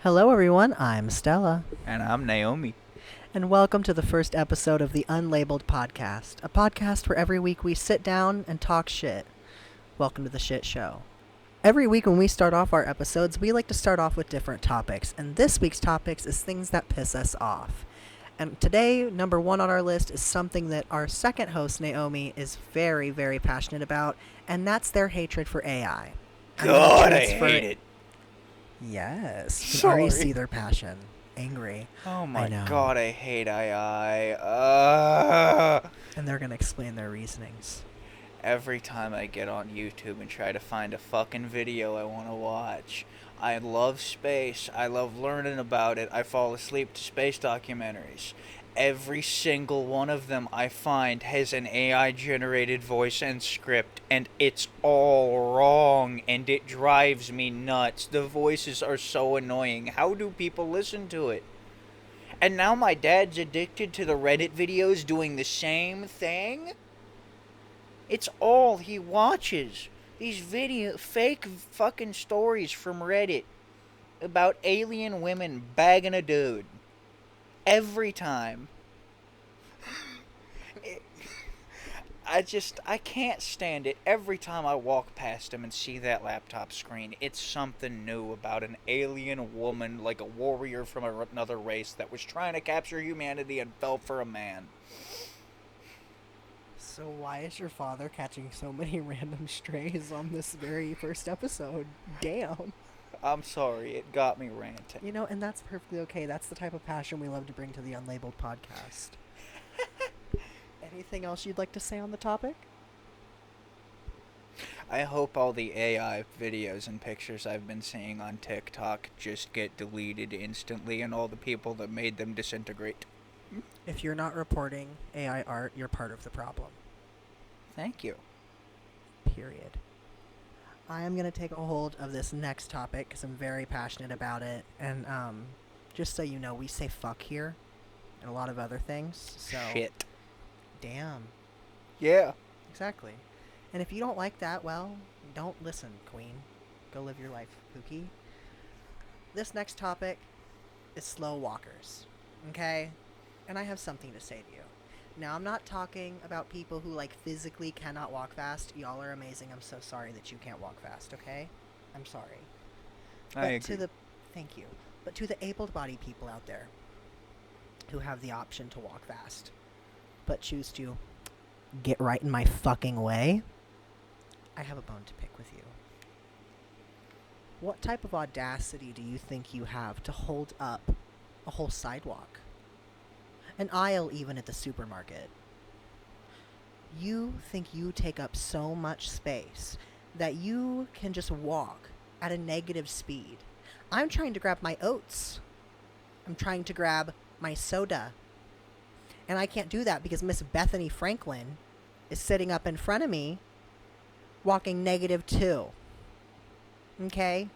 Hello, everyone. I'm Stella, And I'm Naomi. and welcome to the first episode of the Unlabeled podcast, a podcast where every week we sit down and talk shit. Welcome to the shit show. Every week when we start off our episodes, we like to start off with different topics, and this week's topics is things that piss us off. And today, number one on our list is something that our second host, Naomi, is very, very passionate about, and that's their hatred for AI. God, I hate it. Yes. You can already Sorry. see their passion. Angry. Oh I my know. god, I hate AI. And they're going to explain their reasonings. Every time I get on YouTube and try to find a fucking video I want to watch, I love space. I love learning about it. I fall asleep to space documentaries. Every single one of them I find has an AI generated voice and script, and it's all wrong, and it drives me nuts. The voices are so annoying. How do people listen to it? And now my dad's addicted to the Reddit videos doing the same thing? It's all he watches. These fake fucking stories from Reddit about alien women bagging a dude. Every time. I can't stand it. Every time I walk past him and see that laptop screen, it's something new about an alien woman, like a warrior from another race that was trying to capture humanity and fell for a man. So why is your father catching so many random strays on this very first episode? Damn. I'm sorry, it got me ranting. You know, and that's perfectly okay. That's the type of passion we love to bring to the Unlabeled podcast. Anything else you'd like to say on the topic? I hope all the AI videos and pictures I've been seeing on TikTok just get deleted instantly and all the people that made them disintegrate. If you're not reporting AI art, you're part of the problem. Thank you. Period. I am going to take a hold of this next topic because I'm very passionate about it. And just so you know, we say fuck here and a lot of other things. So Shit. Damn. Yeah. Exactly. And if you don't like that, well, don't listen, Queen. Go live your life, Pookie. This next topic is slow walkers. Okay? And I have something to say to you. Now, I'm not talking about people who, like, physically cannot walk fast. Y'all are amazing. I'm so sorry that you can't walk fast, okay? I'm sorry. I agree. Thank you. But to the able-bodied people out there who have the option to walk fast, but choose to get right in my fucking way, I have a bone to pick with you. What type of audacity do you think you have to hold up a whole sidewalk? An aisle even at the supermarket? You think you take up so much space that you can just walk at a negative speed. I'm trying to grab my oats. I'm trying to grab my soda. And I can't do that because Miss Bethany Franklin is sitting up in front of me walking -2. Okay?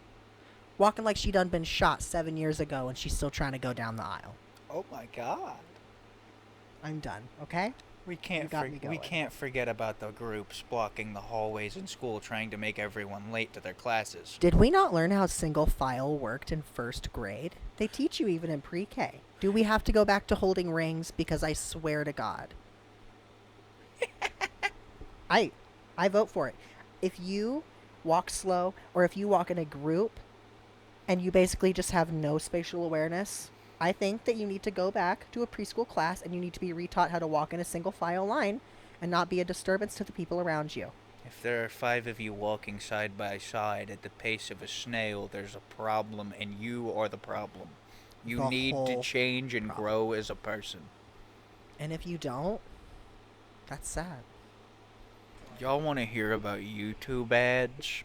Walking like she done been shot 7 years ago and she's still trying to go down the aisle. Oh my god. I'm done, okay? We can't forget about the groups blocking the hallways in school trying to make everyone late to their classes. Did we not learn how single file worked in first grade? They teach you even in pre-K. Do we have to go back to holding rings? Because I swear to God. I vote for it. If you walk slow or if you walk in a group and you basically just have no spatial awareness, I think that you need to go back to a preschool class and you need to be retaught how to walk in a single file line and not be a disturbance to the people around you. If there are 5 of you walking side by side at the pace of a snail, there's a problem, and you are the problem. You The need to whole change and problem. grow as a person. And if you don't, that's sad. Y'all want to hear about YouTube ads?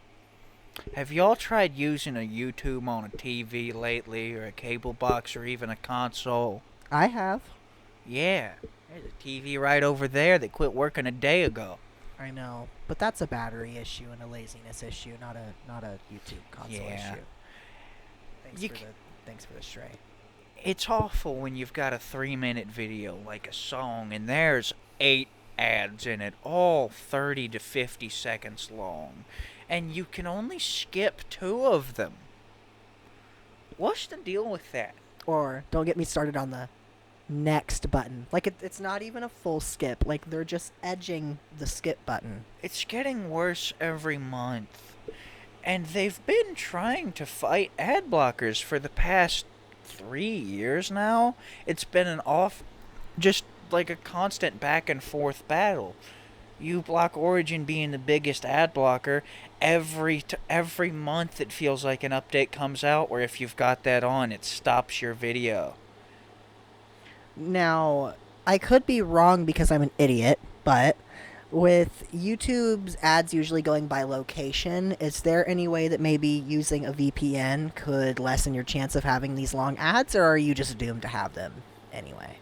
Have y'all tried using a YouTube on a TV lately, or a cable box, or even a console? I have. Yeah, there's a TV right over there that quit working a day ago. I know, but that's a battery issue and a laziness issue, not a YouTube console Yeah. issue. Thanks for the stray. It's awful when you've got a 3-minute video like a song and there's 8 ads in it, all 30 to 50 seconds long, and you can only skip 2 of them. What's the deal with that? Or don't get me started on the next button. Like, it's not even a full skip. Like, they're just edging the skip button. It's getting worse every month. And they've been trying to fight ad blockers for the past 3 years now. It's been just like a constant back and forth battle. uBlock Origin being the biggest ad blocker, every month it feels like an update comes out where if you've got that on, it stops your video. Now, I could be wrong because I'm an idiot, but with YouTube's ads usually going by location, is there any way that maybe using a VPN could lessen your chance of having these long ads, or are you just doomed to have them anyway?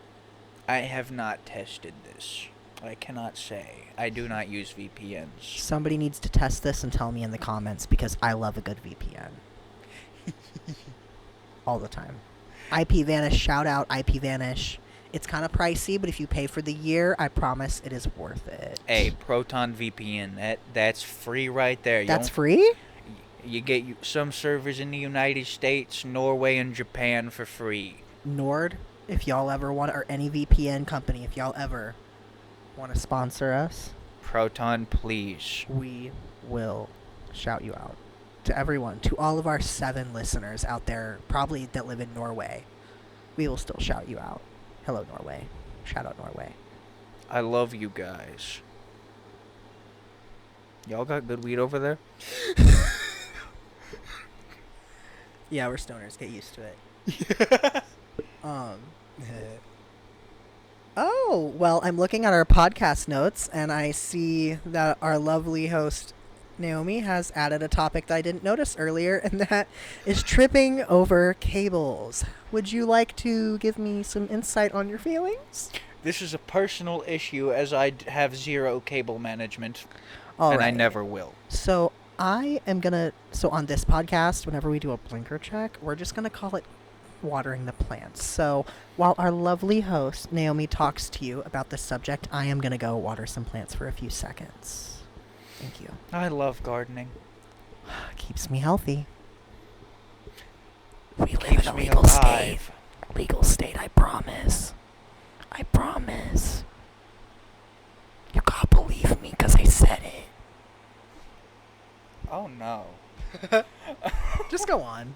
I have not tested this. I cannot say. I do not use VPNs. Somebody needs to test this and tell me in the comments because I love a good VPN. All the time. IPVanish, shout out IPVanish. It's kind of pricey, but if you pay for the year, I promise it is worth it. Hey, Proton VPN, that's free right there. That's free? You get some servers in the United States, Norway, and Japan for free. Nord, if y'all ever want, or any VPN company, if y'all ever want to sponsor us, Proton, please. we will shout you out. To everyone, to all of our 7 listeners out there, probably that live in Norway, we will still shout you out. Hello, Norway. Shout out, Norway. I love you guys. Y'all got good weed over there? Yeah, we're stoners. Get used to it. Oh, well, I'm looking at our podcast notes, and I see that our lovely host, Naomi, has added a topic that I didn't notice earlier, and that is tripping over cables. Would you like to give me some insight on your feelings? This is a personal issue as I have zero cable management, All and right. I never will. So I am going to... So on this podcast, whenever we do a blinker check, we're just going to call it watering the plants. So while our lovely host, Naomi, talks to you about this subject, I am going to go water some plants for a few seconds. Thank you. I love gardening. Keeps me healthy. We live Keeps in a me legal state. alive. Legal state, I promise. I promise. You gotta believe me because I said it. Oh no. Just go on.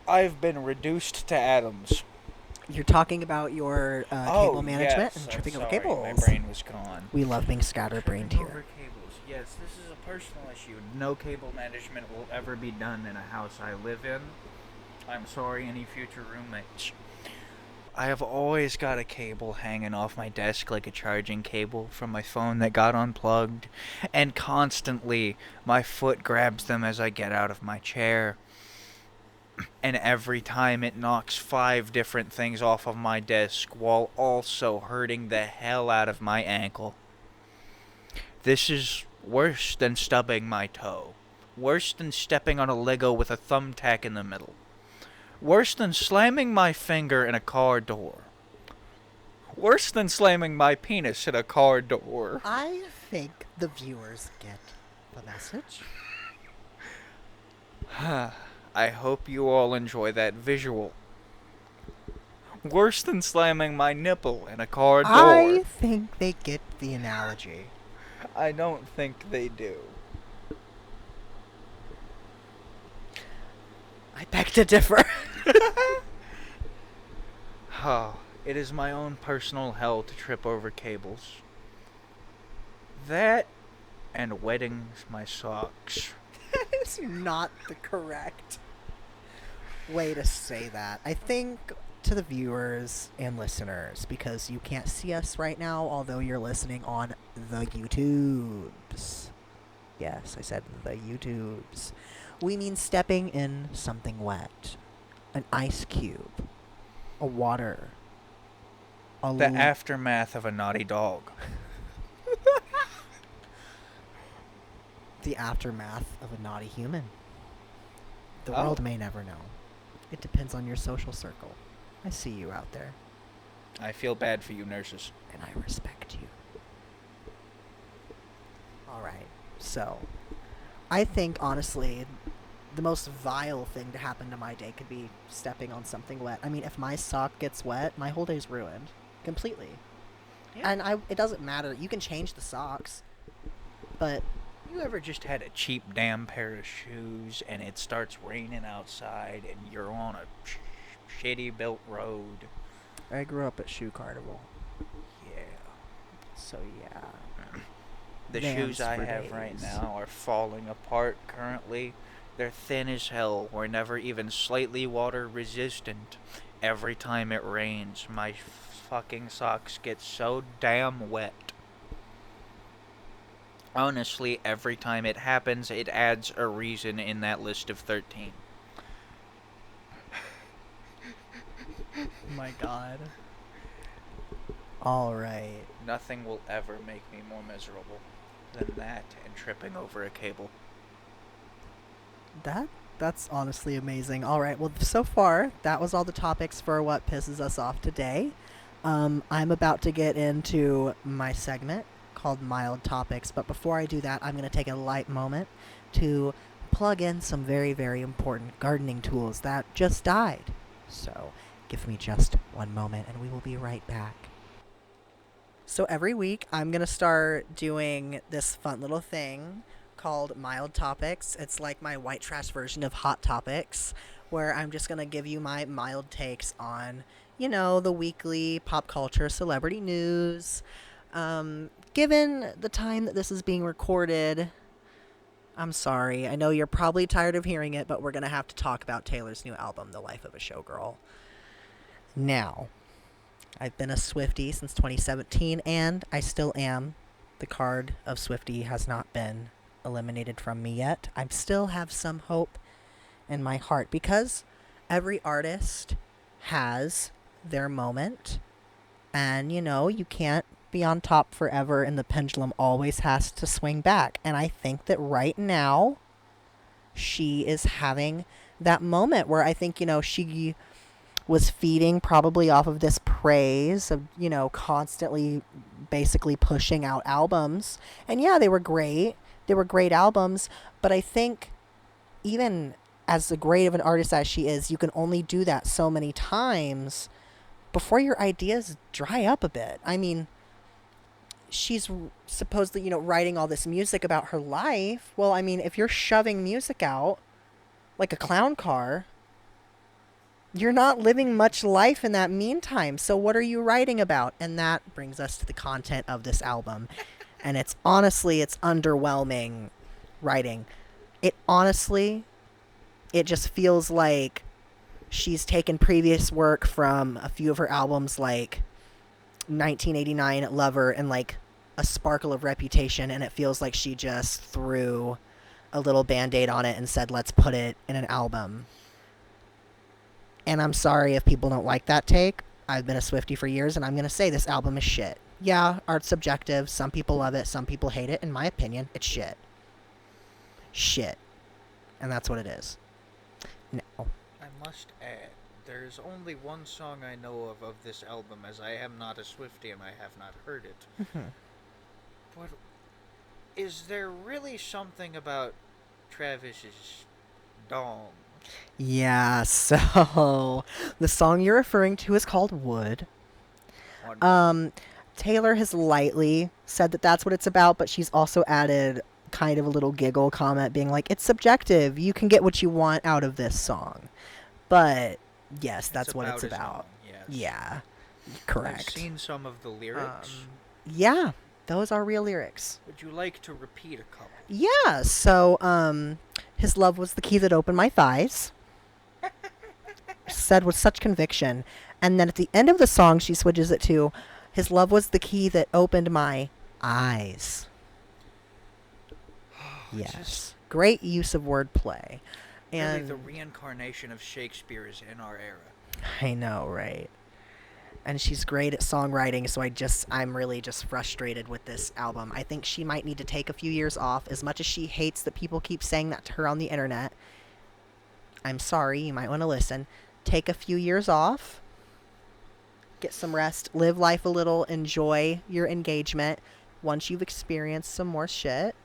I've been reduced to atoms. You're talking about your cable management and I'm tripping over sorry, cables. my brain was gone. We love being scatterbrained Tripping here. over cables. Yes, this is a personal issue. No cable management will ever be done in a house I live in. I'm sorry, any future roommates. I have always got a cable hanging off my desk like a charging cable from my phone that got unplugged, and constantly my foot grabs them as I get out of my chair. And every time it knocks 5 different things off of my desk while also hurting the hell out of my ankle. This is worse than stubbing my toe. Worse than stepping on a Lego with a thumbtack in the middle. Worse than slamming my finger in a car door. Worse than slamming my penis in a car door. I think the viewers get the message. I hope you all enjoy that visual. Worse than slamming my nipple in a car door. I think they get the analogy. I don't think they do. I beg to differ. It is my own personal hell to trip over cables. That and wetting my socks. That is not the correct way to say that. I think to the viewers and listeners, because you can't see us right now, although you're listening on the YouTubes. Yes, I said the YouTubes. We mean stepping in something wet. An ice cube. A water. The aftermath of a naughty dog. The aftermath of a naughty human. The Oh. world may never know. It depends on your social circle. I see you out there, I feel bad for you nurses. and I respect you. Alright, so, I think, honestly, the most vile thing to happen to my day could be stepping on something wet. I mean, if my sock gets wet, my whole day's ruined completely. Yeah. And it doesn't matter. You can change the socks, but You ever just had a cheap damn pair of shoes and it starts raining outside and you're on a shitty built road? I grew up at Shoe Carnival, Yeah. so yeah. The Vans shoes I for have right days. now are falling apart currently. They're thin as hell. We're never even slightly water resistant. Every time it rains, my fucking socks get so damn wet. Honestly, every time it happens, it adds a reason in that list of 13. My God. All right. Nothing will ever make me more miserable than that and tripping over a cable. That's honestly amazing. All right. Well, so far that was all the topics for what pisses us off today. I'm about to get into my segment called Mild Topics, but before I do that, I'm going to take a light moment to plug in some very, very important gardening tools that just died. So, give me just one moment and we will be right back. So, every week, I'm going to start doing this fun little thing called Mild Topics. It's like my white trash version of Hot Topics, where I'm just going to give you my mild takes on, the weekly pop culture celebrity news. Given the time that this is being recorded, I'm sorry. I know you're probably tired of hearing it, but we're going to have to talk about Taylor's new album, The Life of a Showgirl. Now, I've been a Swiftie since 2017, and I still am. The card of Swiftie has not been eliminated from me yet. I still have some hope in my heart because every artist has their moment, and you can't be on top forever, and the pendulum always has to swing back. And I think that right now she is having that moment where I think she was feeding probably off of this praise of constantly basically pushing out albums, and yeah, they were great albums, but I think even as great of an artist as she is, you can only do that so many times before your ideas dry up a bit. I mean, she's supposedly, writing all this music about her life. Well, I mean, if you're shoving music out like a clown car, you're not living much life in that meantime. So what are you writing about? And that brings us to the content of this album. And it's underwhelming writing. It just feels like she's taken previous work from a few of her albums, like 1989 Lover and like A Sparkle of Reputation, and it feels like she just threw a little band-aid on it and said, let's put it in an album. And I'm sorry if people don't like that take. I've been a Swiftie for years, and I'm going to say this album is shit. Yeah, art's subjective. Some people love it. Some people hate it. In my opinion, it's shit. Shit. And that's what it is. No. I must add, there's only one song I know of this album, as I am not a Swiftie and I have not heard it. But is there really something about Travis's dong? Yeah, so the song you're referring to is called Wood. Taylor has lightly said that that's what it's about, but she's also added kind of a little giggle comment being like, it's subjective. You can get what you want out of this song. But yes, that's what it's about. Yes. Yeah, correct. I've seen some of the lyrics. Yeah, those are real lyrics. Would you like to repeat a couple? Yeah, so his love was the key that opened my thighs. Said with such conviction. And then at the end of the song, she switches it to, his love was the key that opened my eyes. Yes. Great use of wordplay. Really, And the reincarnation of Shakespeare is in our era. I know, right? And she's great at songwriting, so I'm really just frustrated with this album. I think she might need to take a few years off. As much as she hates that people keep saying that to her on the internet, I'm sorry, you might want to listen. Take a few years off. Get some rest. Live life a little. Enjoy your engagement. Once you've experienced some more shit,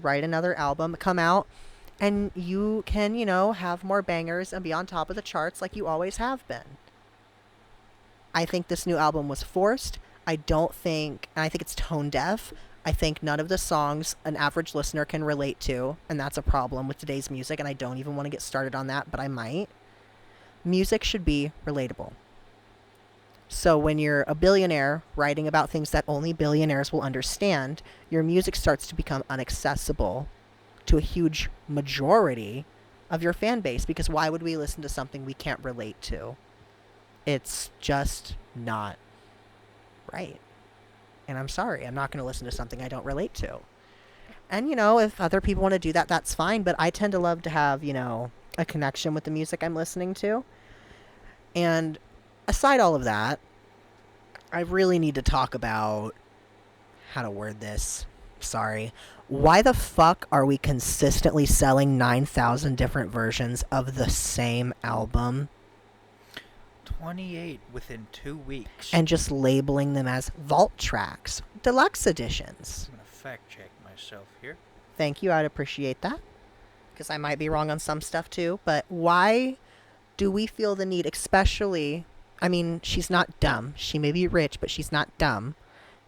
write another album. Come out And you can, have more bangers and be on top of the charts like you always have been. I think this new album was forced. I think it's tone deaf. I think none of the songs an average listener can relate to, and that's a problem with today's music, and I don't even want to get started on that, but I might. Music should be relatable. So when you're a billionaire writing about things that only billionaires will understand, your music starts to become inaccessible to a huge majority of your fan base, because why would we listen to something we can't relate to? It's just not right. And I'm sorry, I'm not going to listen to something I don't relate to. And, if other people want to do that, that's fine. But I tend to love to have, a connection with the music I'm listening to. And aside all of that, I really need to talk about how to word this. Sorry. Why the fuck are we consistently selling 9,000 different versions of the same album 28 within 2 weeks. and just labeling them as vault tracks, deluxe editions? I'm going to fact check myself here. Thank you, I'd appreciate that. Because I might be wrong on some stuff too. But why do we feel the need, especially, I mean, she's not dumb. She may be rich, but she's not dumb.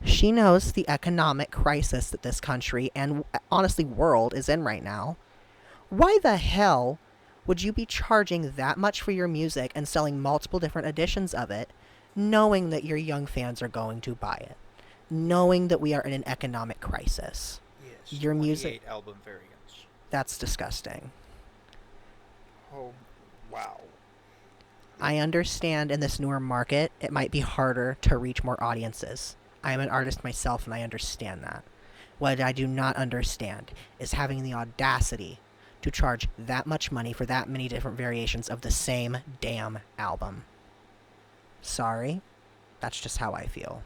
She knows the economic crisis that this country and honestly world is in right now. Why the hell would you be charging that much for your music and selling multiple different editions of it, knowing that your young fans are going to buy it, knowing that we are in an economic crisis? Yes. Your music, album variants. that's disgusting. Oh, wow. I understand in this newer market, it might be harder to reach more audiences. I am an artist myself, and I understand that. What I do not understand is having the audacity to charge that much money for that many different variations of the same damn album. Sorry, that's just how I feel.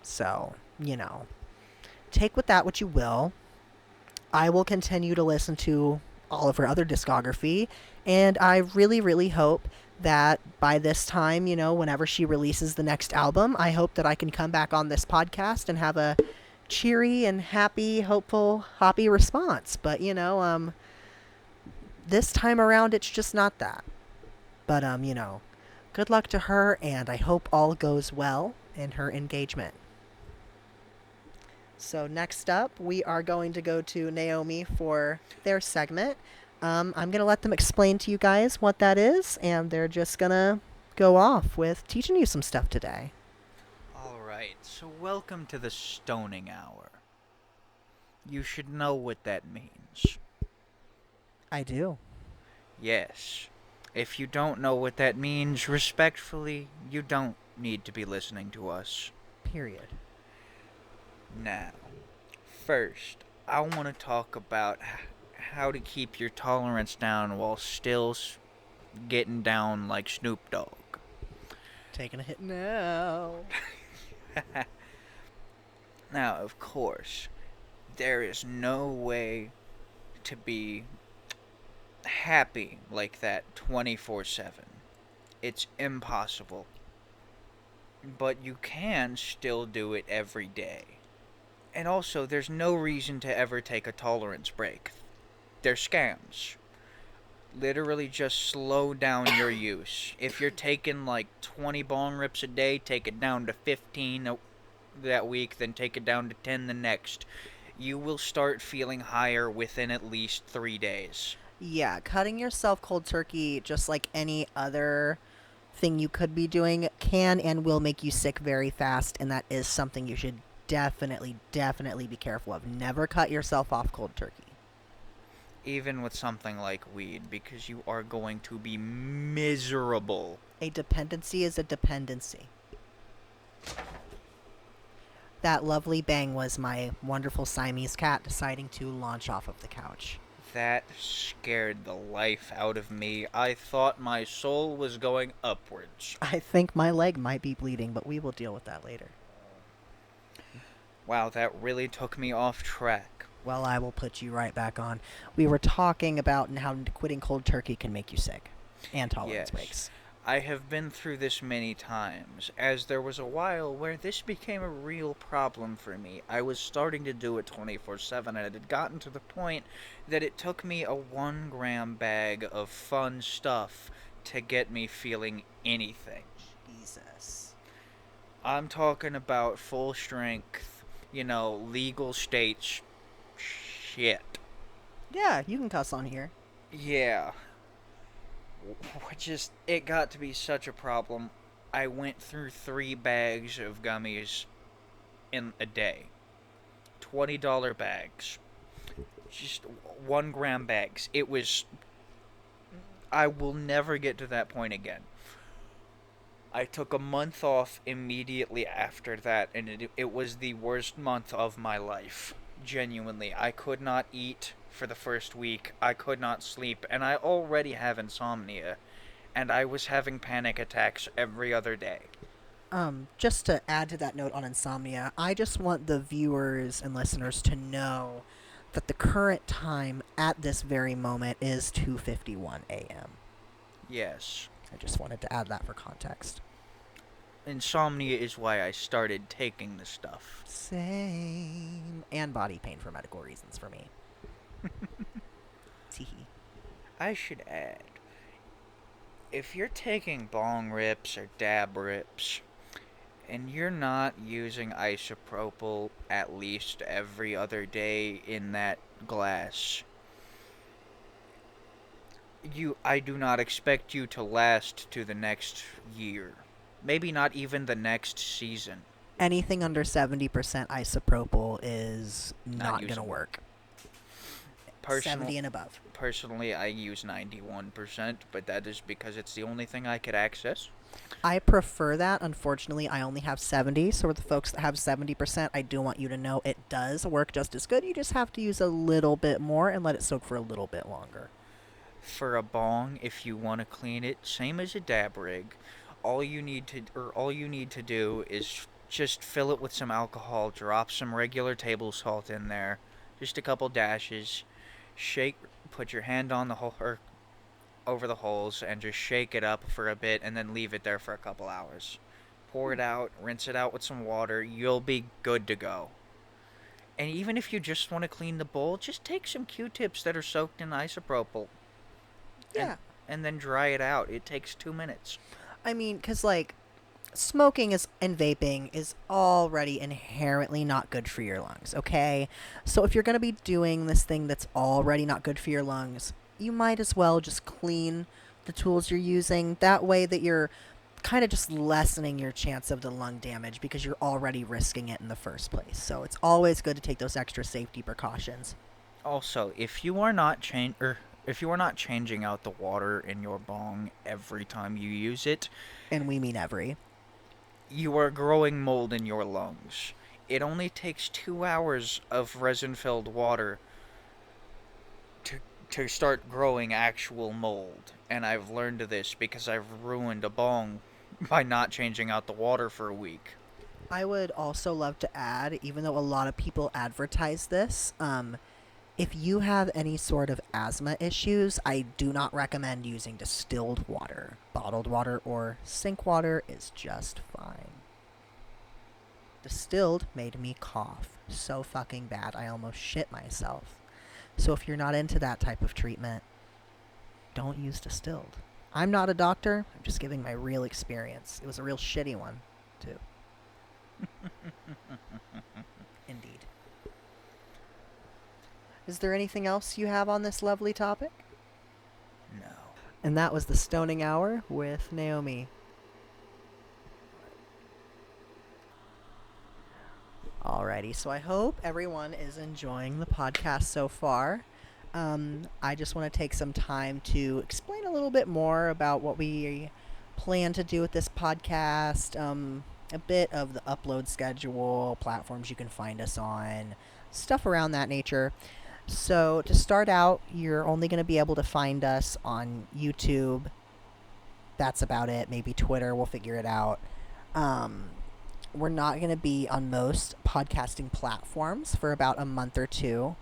So, take with that what you will. I will continue to listen to all of her other discography, and I really, really hope that by this time, whenever she releases the next album, I hope that I can come back on this podcast and have a cheery and happy, hopeful, hoppy response. But, this time around, it's just not that. But, good luck to her, and I hope all goes well in her engagement. So next up, we are going to go to Naomi for their segment. I'm going to let them explain to you guys what that is, and they're just going to go off with teaching you some stuff today. Alright, so welcome to the Stoning Hour. You should know what that means. I do. Yes. If you don't know what that means, respectfully, you don't need to be listening to us. Period. Now, first, I want to talk about how to keep your tolerance down while still getting down like Snoop Dogg. Taking a hit now. Now, of course, there is no way to be happy like that 24/7. It's impossible. But you can still do it every day. And also, there's no reason to ever take a tolerance break. They're scams. Literally just slow down your use. If you're taking like 20 bong rips a day, take it down to 15 that week, then take it down to 10 the next. You will start feeling higher within at least 3 days. Yeah, cutting yourself cold turkey, just like any other thing you could be doing, can and will make you sick very fast, and that is something you should definitely be careful of. Never cut yourself off cold turkey. Even with something like weed, because you are going to be miserable. A dependency is a dependency. That lovely bang was my wonderful Siamese cat deciding to launch off of the couch. That scared the life out of me. I thought my soul was going upwards. I think my leg might be bleeding, but we will deal with that later. Wow, that really took me off track. Well, I will put you right back on. We were talking about how quitting cold turkey can make you sick. And tolerance breaks. I have been through this many times, as there was a while where this became a real problem for me. I was starting to do it 24/7, and it had gotten to the point that it took me a 1 gram bag of fun stuff to get me feeling anything. Jesus. I'm talking about full strength, legal states shit. Yeah, you can cuss on here. Yeah. It got to be such a problem. I went through 3 bags of gummies in a day. $20 bags. Just 1 gram bags. It was. I will never get to that point again. I took a month off immediately after that, and it was the worst month of my life. Genuinely. I could not eat for the first week. I could not sleep, and I already have insomnia. And I was having panic attacks every other day. Just to add to that note on insomnia, I just want the viewers and listeners to know that the current time at this very moment is 2:51 a.m. Yes. I just wanted to add that for context. Insomnia is why I started taking the stuff. Same. And body pain for medical reasons for me. Teehee. I should add, if you're taking bong rips or dab rips, and you're not using isopropyl at least every other day in that glass, I do not expect you to last to the next year. Maybe not even the next season. Anything under 70% isopropyl is not going to work. 70 and above. Personally, I use 91%, but that is because it's the only thing I could access. I prefer that. Unfortunately, I only have 70, so for the folks that have 70%, I do want you to know it does work just as good. You just have to use a little bit more and let it soak for a little bit longer. For a bong, if you want to clean it, same as a dab rig, all you need to do is just fill it with some alcohol, drop some regular table salt in there, just a couple dashes, shake, put your hand on the hole or over the holes and just shake it up for a bit and then leave it there for a couple hours. Pour it out, rinse it out with some water, you'll be good to go. And even if you just want to clean the bowl, just take some Q-tips that are soaked in isopropyl. Yeah. And then dry it out. It takes 2 minutes. I mean, because, like, smoking and vaping is already inherently not good for your lungs, okay? So if you're going to be doing this thing that's already not good for your lungs, you might as well just clean the tools you're using. That way that you're kind of just lessening your chance of the lung damage because you're already risking it in the first place. So it's always good to take those extra safety precautions. Also, if you are not changing out the water in your bong every time you use it, and we mean every, you are growing mold in your lungs. It only takes 2 hours of resin-filled water to start growing actual mold. And I've learned this because I've ruined a bong by not changing out the water for a week. I would also love to add, even though a lot of people advertise this, if you have any sort of asthma issues, I do not recommend using distilled water. Bottled water or sink water is just fine. Distilled made me cough so fucking bad I almost shit myself. So if you're not into that type of treatment, don't use distilled. I'm not a doctor. I'm just giving my real experience. It was a real shitty one, too. Indeed. Is there anything else you have on this lovely topic? No. And that was the Stoning Hour with Naomi. Alrighty, so I hope everyone is enjoying the podcast so far. I just want to take some time to explain a little bit more about what we plan to do with this podcast, a bit of the upload schedule, platforms you can find us on, stuff around that nature. So to start out, you're only going to be able to find us on YouTube. That's about it. Maybe Twitter, we'll figure it out. We're not going to be on most podcasting platforms for about a month or two,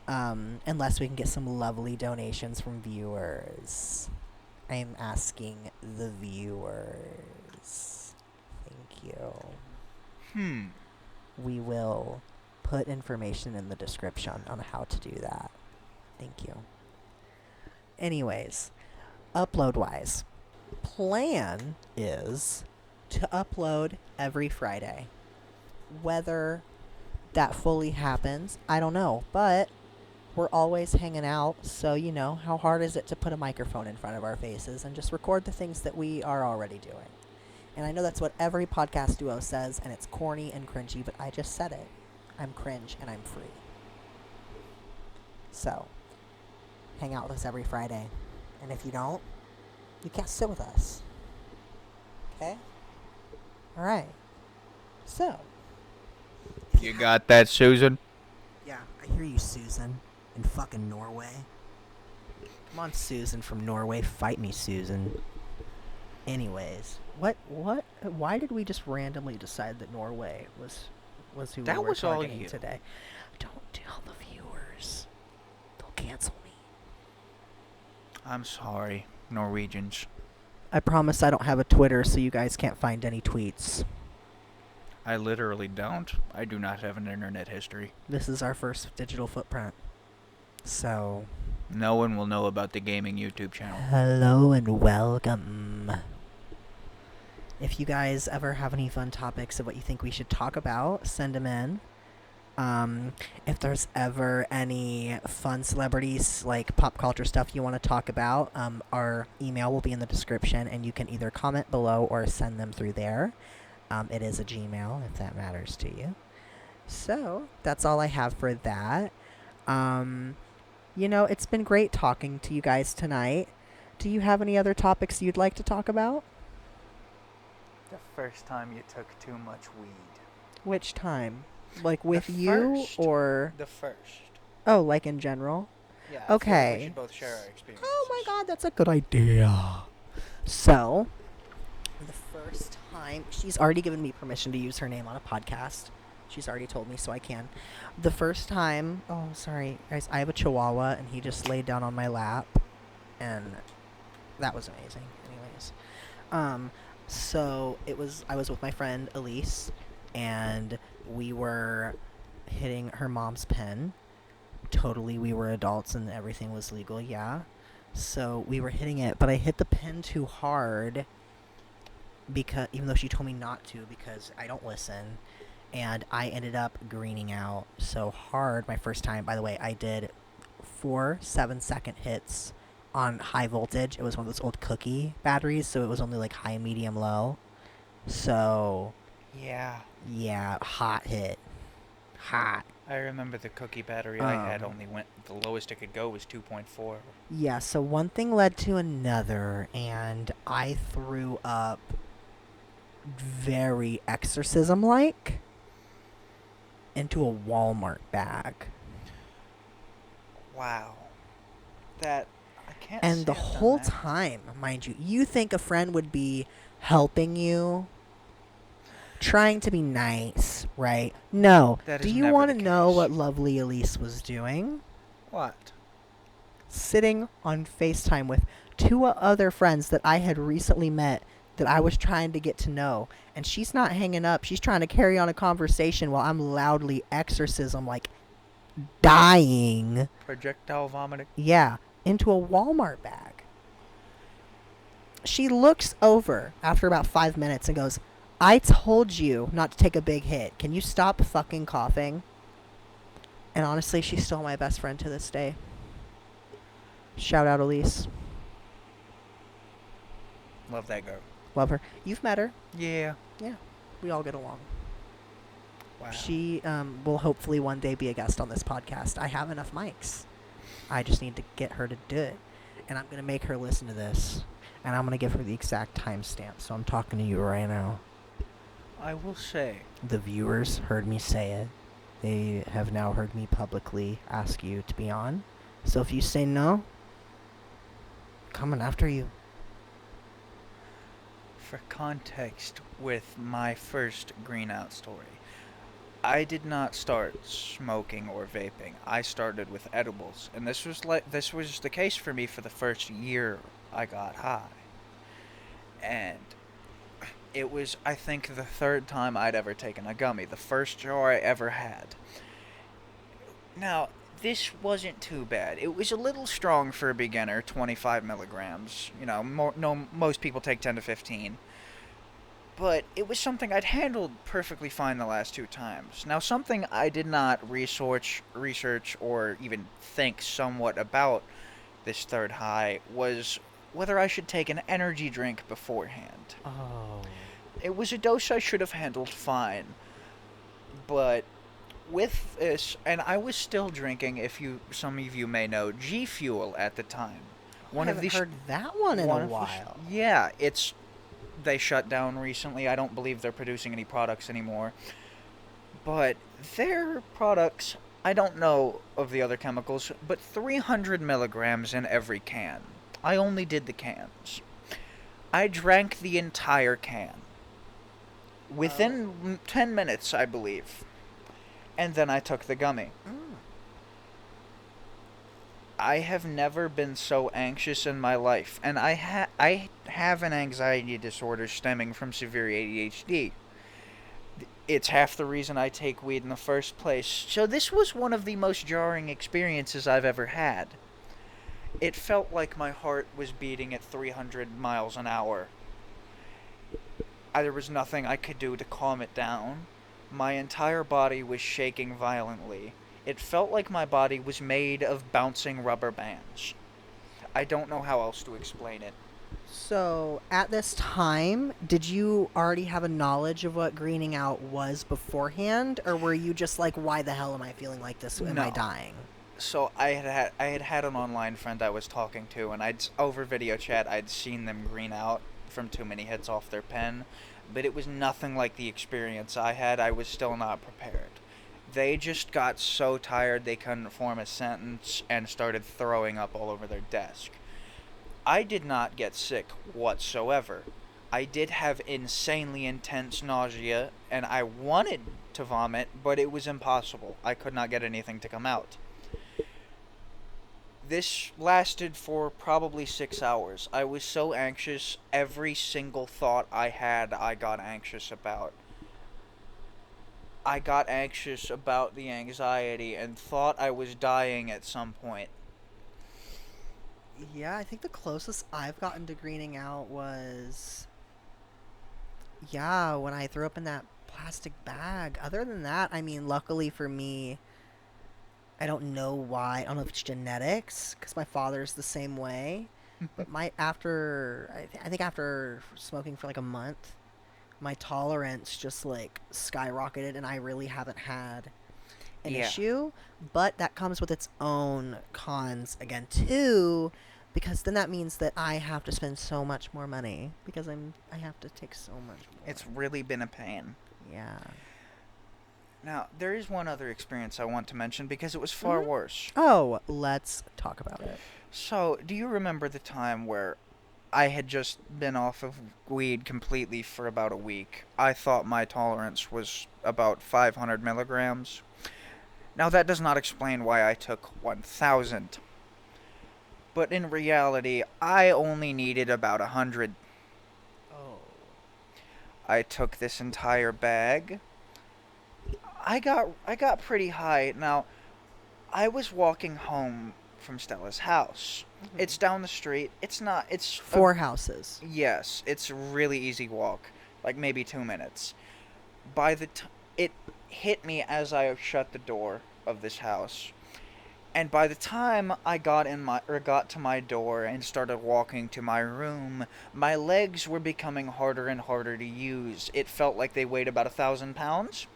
unless we can get some lovely donations from viewers. I'm asking the viewers. Thank you. We will put information in the description on how to do that. Thank you. Anyways, upload-wise, plan is to upload every Friday. Whether that fully happens, I don't know, but we're always hanging out, so you know, how hard is it to put a microphone in front of our faces and just record the things that we are already doing? And I know that's what every podcast duo says, and it's corny and cringy, but I just said it. I'm cringe and I'm free. So, hang out with us every Friday. And if you don't, you can't sit with us. Okay? Alright. So. You got that, Susan? Yeah, I hear you, Susan. In fucking Norway. Come on, Susan from Norway. Fight me, Susan. Anyways. What? Why did we just randomly decide that Norway was who That we were was all targeting you. today? Don't tell the viewers. They'll cancel me. I'm sorry, Norwegians. I promise I don't have a Twitter, so you guys can't find any tweets. I literally don't. I do not have an internet history. This is our first digital footprint. So, No one will know about the gaming YouTube channel. hello and welcome. If you guys ever have any fun topics of what you think we should talk about, send them in. If there's ever any fun celebrities, like pop culture stuff you want to talk about, our email will be in the description, and you can either comment below or send them through there. It is a Gmail, if that matters to you. So, that's all I have for that. You know, it's been great talking to you guys tonight. Do you have any other topics you'd like to talk about? The first time you took too much weed. Which time? Like with The you first. or... The first. Oh, like in general? Yeah. I feel like Okay. we should both share our experiences. Oh my god, that's a good idea. So, the first time... She's already given me permission to use her name on a podcast. She's already told me, so I can. The first time... Oh, sorry, guys. I have a chihuahua, and he just laid down on my lap. And that was amazing. Anyways. So, I was with my friend Elise, and we were hitting her mom's pen. Totally, we were adults and everything was legal, yeah. So we were hitting it, but I hit the pen too hard, because even though she told me not to, because I don't listen, and I ended up greening out so hard my first time. By the way, I did 4 7-second hits on high voltage. It was one of those old cookie batteries, so it was only like high, medium, low. So Yeah. yeah, hot hit. Hot. I remember the cookie battery I had only went... The lowest it could go was 2.4. Yeah, so one thing led to another, and I threw up very exorcism-like into a Walmart bag. Wow. That... I can't And the stand on whole that. time, mind you, you think a friend would be helping you, trying to be nice, right? No. That Do is you never want to the know case. what lovely Elise was doing? What? Sitting on FaceTime with 2 other friends that I had recently met that I was trying to get to know. And she's not hanging up. She's trying to carry on a conversation while I'm loudly exorcism, like, dying. Projectile vomiting? Yeah, into a Walmart bag. She looks over after about 5 minutes and goes, I told you not to take a big hit. Can you stop fucking coughing? And honestly, she's still my best friend to this day. Shout out Elise. Love that girl. Love her. You've met her. Yeah. Yeah. We all get along. Wow. She will hopefully one day be a guest on this podcast. I have enough mics. I just need to get her to do it. And I'm going to make her listen to this. And I'm going to give her the exact timestamp. So I'm talking to you right now. I will say... The viewers heard me say it. They have now heard me publicly ask you to be on. So if you say no, coming after you. For context with my first green out story, I did not start smoking or vaping. I started with edibles, and this was the case for me for the first year I got high. And it was, I think, the third time I'd ever taken a gummy. The first jar I ever had. Now, this wasn't too bad. It was a little strong for a beginner, 25 milligrams. You know, most people take 10 to 15. But it was something I'd handled perfectly fine the last two times. Now, something I did not research or even think somewhat about this third high was whether I should take an energy drink beforehand. Oh. It was a dose I should have handled fine, but with this, and I was still drinking, some of you may know, G Fuel at the time. I haven't heard that one in a while. Yeah, they shut down recently. I don't believe they're producing any products anymore. But their products, I don't know of the other chemicals, but 300 milligrams in every can. I only did the cans. I drank the entire can. Within 10 minutes, I believe. And then I took the gummy. Mm. I have never been so anxious in my life, and I have an anxiety disorder stemming from severe ADHD. It's half the reason I take weed in the first place. So this was one of the most jarring experiences I've ever had. It felt like my heart was beating at 300 miles an hour. There was nothing I could do to calm it down. My entire body was shaking violently. It felt like my body was made of bouncing rubber bands. I don't know how else to explain it. So, at this time, did you already have a knowledge of what greening out was beforehand, or were you just like, "Why the hell am I feeling like this? Am I No. dying?" So I had an online friend I was talking to, and over video chat I'd seen them green out from too many hits off their pen, but it was nothing like the experience I had. I was still not prepared. They just got so tired they couldn't form a sentence and started throwing up all over their desk. I did not get sick whatsoever. I did have insanely intense nausea, and I wanted to vomit, but it was impossible. I could not get anything to come out. This lasted for probably 6 hours. I was so anxious, every single thought I had, I got anxious about. I got anxious about the anxiety and thought I was dying at some point. Yeah, I think the closest I've gotten to greening out was, yeah, when I threw up in that plastic bag. Other than that, I mean, luckily for me, I don't know why. I don't know if it's genetics, because my father's the same way. But I think after smoking for like a month, my tolerance just like skyrocketed, and I really haven't had an Yeah. issue. But that comes with its own cons again too, because then that means that I have to spend so much more money because I have to take so much more. It's really been a pain. Yeah. Now, there is one other experience I want to mention because it was far Mhm. worse. Oh, let's talk about it. So, do you remember the time where I had just been off of weed completely for about a week? I thought my tolerance was about 500 milligrams. Now, that does not explain why I took 1,000. But in reality, I only needed about 100. Oh. I took this entire bag. I got pretty high. Now, I was walking home from Stella's house. Mhm. It's down the street. It's 4 houses. yes, it's a really easy walk, like maybe 2 minutes. It hit me as I shut the door of this house, and by the time I got to my door and started walking to my room, my legs were becoming harder and harder to use. It felt like they weighed about 1,000 pounds,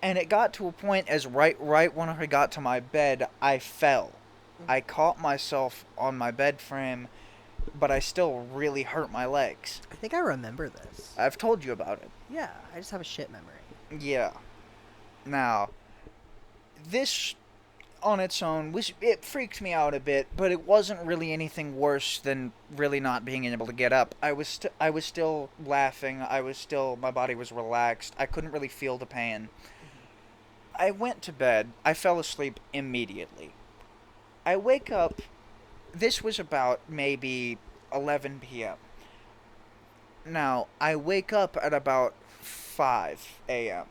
and it got to a point as right when I got to my bed, I fell. I caught myself on my bed frame, but I still really hurt my legs. I think I remember this. I've told you about it. Yeah, I just have a shit memory. Yeah. Now, this on its own it freaked me out a bit, but it wasn't really anything worse than really not being able to get up. I was still laughing. My body was relaxed. I couldn't really feel the pain. I went to bed. I fell asleep immediately. I wake up. This was about maybe 11 p.m. Now, I wake up at about 5 a.m.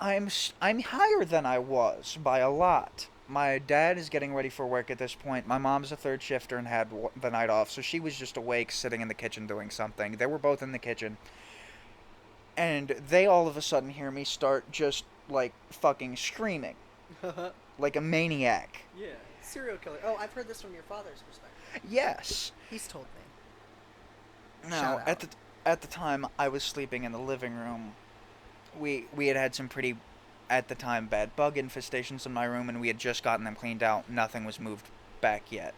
I'm higher than I was by a lot. My dad is getting ready for work at this point. My mom's a third shifter and had the night off, so she was just awake, sitting in the kitchen doing something. They were both in the kitchen, and they all of a sudden hear me start just like fucking screaming like a maniac. Yeah, serial killer. Oh, I've heard this from your father's perspective. Yes. He's told me. Now, Shout out. at the time I was sleeping in the living room, we had some pretty, at the time, bad bug infestations in my room, and we had just gotten them cleaned out. Nothing was moved back yet,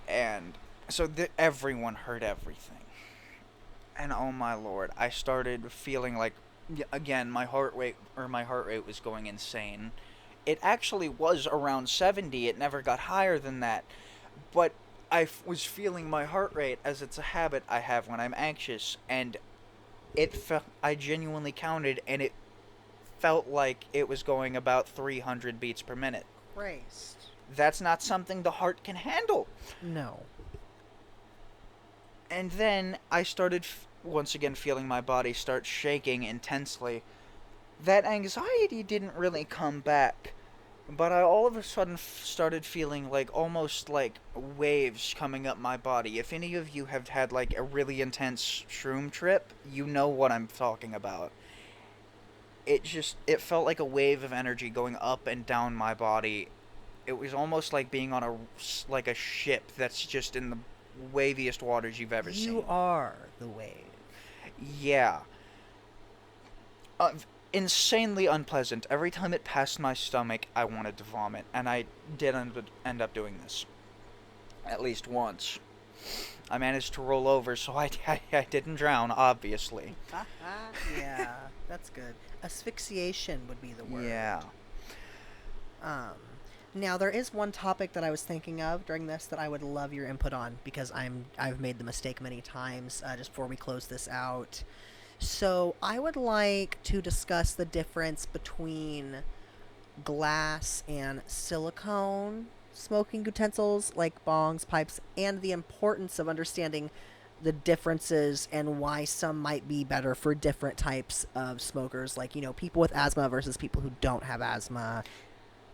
and so everyone heard everything. And oh my lord, I started feeling like, again, my heart rate was going insane. It actually was around 70. It never got higher than that, but was feeling my heart rate, as it's a habit I have when I'm anxious, and I genuinely counted, and it felt like it was going about 300 beats per minute. Christ. That's not something the heart can handle. No. And then I started once again feeling my body start shaking intensely. That anxiety didn't really come back, but I all of a sudden started feeling like almost like waves coming up my body. If any of you have had like a really intense shroom trip, you know what I'm talking about. It felt like a wave of energy going up and down my body. It was almost like being on a ship that's just in the waviest waters you've ever seen. You are the wave. Yeah. Insanely unpleasant. Every time it passed my stomach, I wanted to vomit, and I did end up doing this. At least once. I managed to roll over, so I didn't drown, obviously. Yeah, that's good. Asphyxiation would be the word. Yeah. Now there is one topic that I was thinking of during this that I would love your input on, because I've made the mistake many times. Just before we close this out, so I would like to discuss the difference between glass and silicone smoking utensils like bongs, pipes, and the importance of understanding the differences and why some might be better for different types of smokers, like, people with asthma versus people who don't have asthma.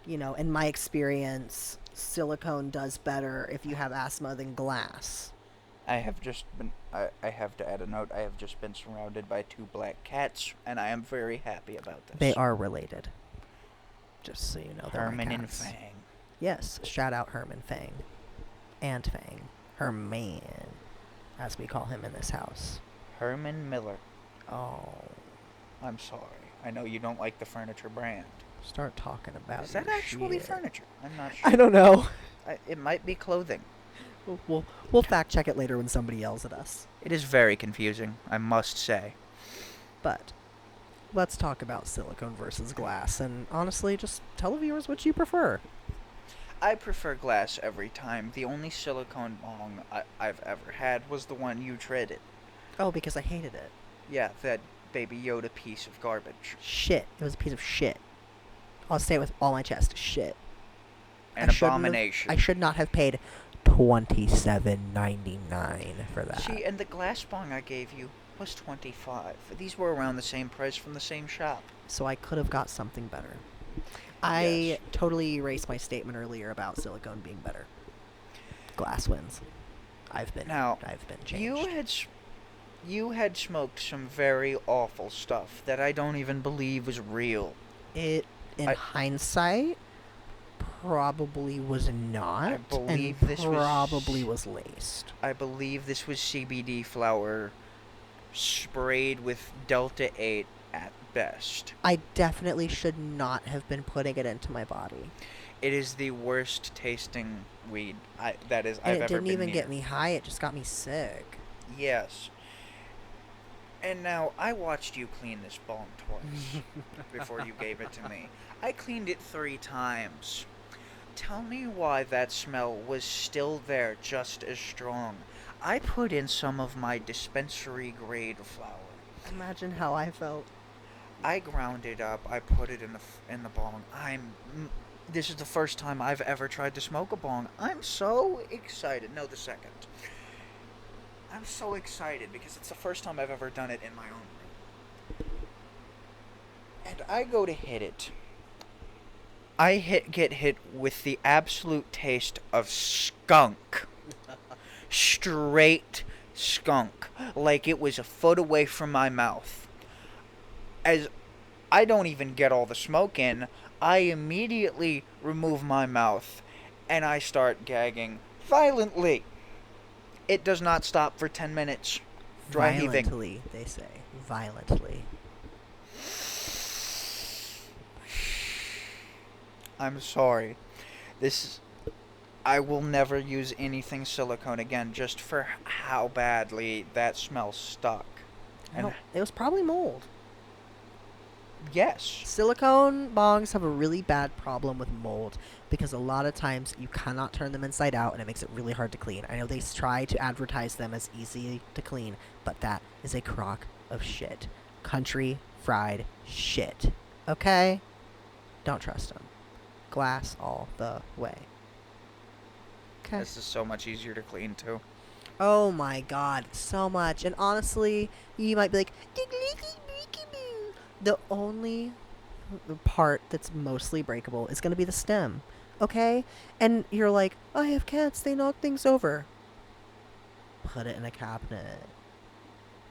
In my experience, silicone does better if you have asthma than glass. I have to add a note. I have just been surrounded by 2 black cats, and I am very happy about this. They are related. Just so you know, they're Herman my and cats. Fang. Yes, shout out Herman Fang. And Fang. Herman, as we call him in this house. Herman Miller. Oh. I'm sorry. I know you don't like the furniture brand. Start talking about Is that your actually shit. furniture? I'm not sure. I don't know. It might be clothing. We'll fact check it later when somebody yells at us. It is very confusing, I must say. But let's talk about silicone versus glass, and honestly, just tell the viewers what you prefer. I prefer glass every time. The only silicone bong I've ever had was the one you traded. Oh, because I hated it. Yeah, that Baby Yoda piece of garbage. Shit. It was a piece of shit. I'll say it with all my chest. Shit. An abomination. I should not have paid $27.99 for that. See, and the glass bong I gave you was $25. These were around the same price from the same shop. So I could have got something better. I totally erased my statement earlier about silicone being better. Glass wins. I've been changed. You had smoked some very awful stuff that I don't even believe was real. In hindsight, probably was not. I believe and this probably was laced. I believe this was CBD flower sprayed with Delta 8 at best. I definitely should not have been putting it into my body. It is the worst tasting weed I've And ever it been didn't even near. get me high, it just got me sick. Yes. And now, I watched you clean this bong twice before you gave it to me. I cleaned it 3 times. Tell me why that smell was still there just as strong. I put in some of my dispensary grade flour. Imagine how I felt. I ground it up. I put it in the bong. This is the first time I've ever tried to smoke a bong. I'm so excited. No, the second. I'm so excited because it's the first time I've ever done it in my own room. And I go to hit it. Get hit with the absolute taste of skunk. Straight skunk. Like it was a foot away from my mouth. As I don't even get all the smoke in, I immediately remove my mouth and I start gagging violently. It does not stop for 10 minutes. Dry heaving. Violently, they say. Violently. I'm sorry. I will never use anything silicone again just for how badly that smell stuck. And It was probably mold. yes. Silicone bongs have a really bad problem with mold because a lot of times you cannot turn them inside out and it makes it really hard to clean. I know they try to advertise them as easy to clean, but that is a crock of shit. Country fried shit. Okay? Don't trust them. Glass all the way. Okay. This is so much easier to clean too. Oh my god, so much. And honestly, you might be like, the only part that's mostly breakable is going to be the stem. Okay? And you're like, I have cats, they knock things over. Put it in a cabinet.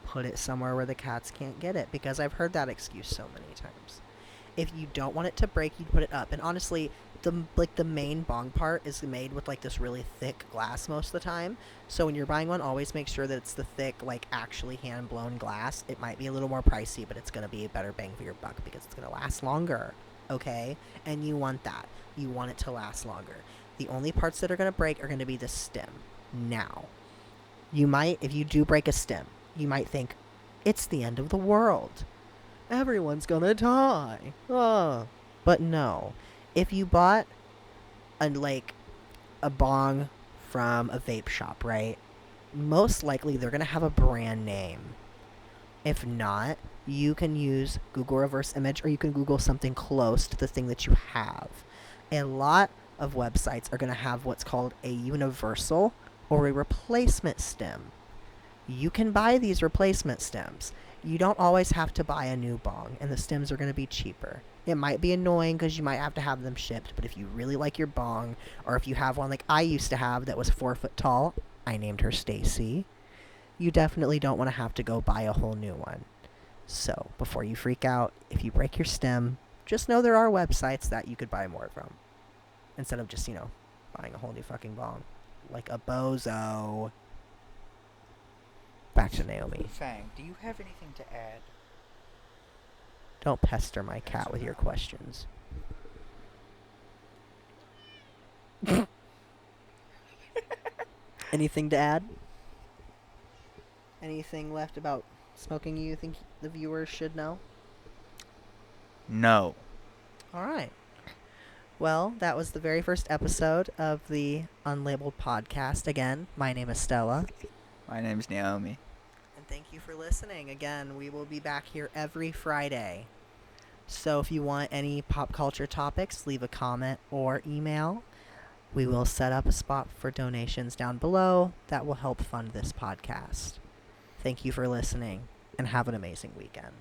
Put it somewhere where the cats can't get it, because I've heard that excuse so many times. If you don't want it to break, you put it up. And honestly, the main bong part is made with like this really thick glass most of the time. So when you're buying one, always make sure that it's the thick, like actually hand blown glass. It might be a little more pricey, but it's gonna be a better bang for your buck because it's gonna last longer. Okay? And you want that. You want it to last longer. The only parts that are gonna break are gonna be the stem. Now, if you do break a stem, you might think, it's the end of the world. Everyone's gonna die. But no. If you bought a bong from a vape shop, right? Most likely they're gonna have a brand name. If not, you can use Google reverse image, or you can Google something close to the thing that you have. A lot of websites are gonna have what's called a universal or a replacement stem. You can buy these replacement stems. You don't always have to buy a new bong, and the stems are going to be cheaper. It might be annoying because you might have to have them shipped, but if you really like your bong, or if you have one like I used to have that was 4 foot tall, I named her Stacy, you definitely don't want to have to go buy a whole new one. So, before you freak out, if you break your stem, just know there are websites that you could buy more from. Instead of just, buying a whole new fucking bong. Like a bozo. Back to Naomi. Fang, do you have anything to add? Don't pester my cat with your questions. Anything to add? Anything left about smoking you think the viewers should know? No. Alright. Well, that was the very first episode of the Unlabeled podcast. Again, my name is Stella. My name's Naomi. And thank you for listening. Again, we will be back here every Friday. So if you want any pop culture topics, leave a comment or email. We will set up a spot for donations down below that will help fund this podcast. Thank you for listening, and have an amazing weekend.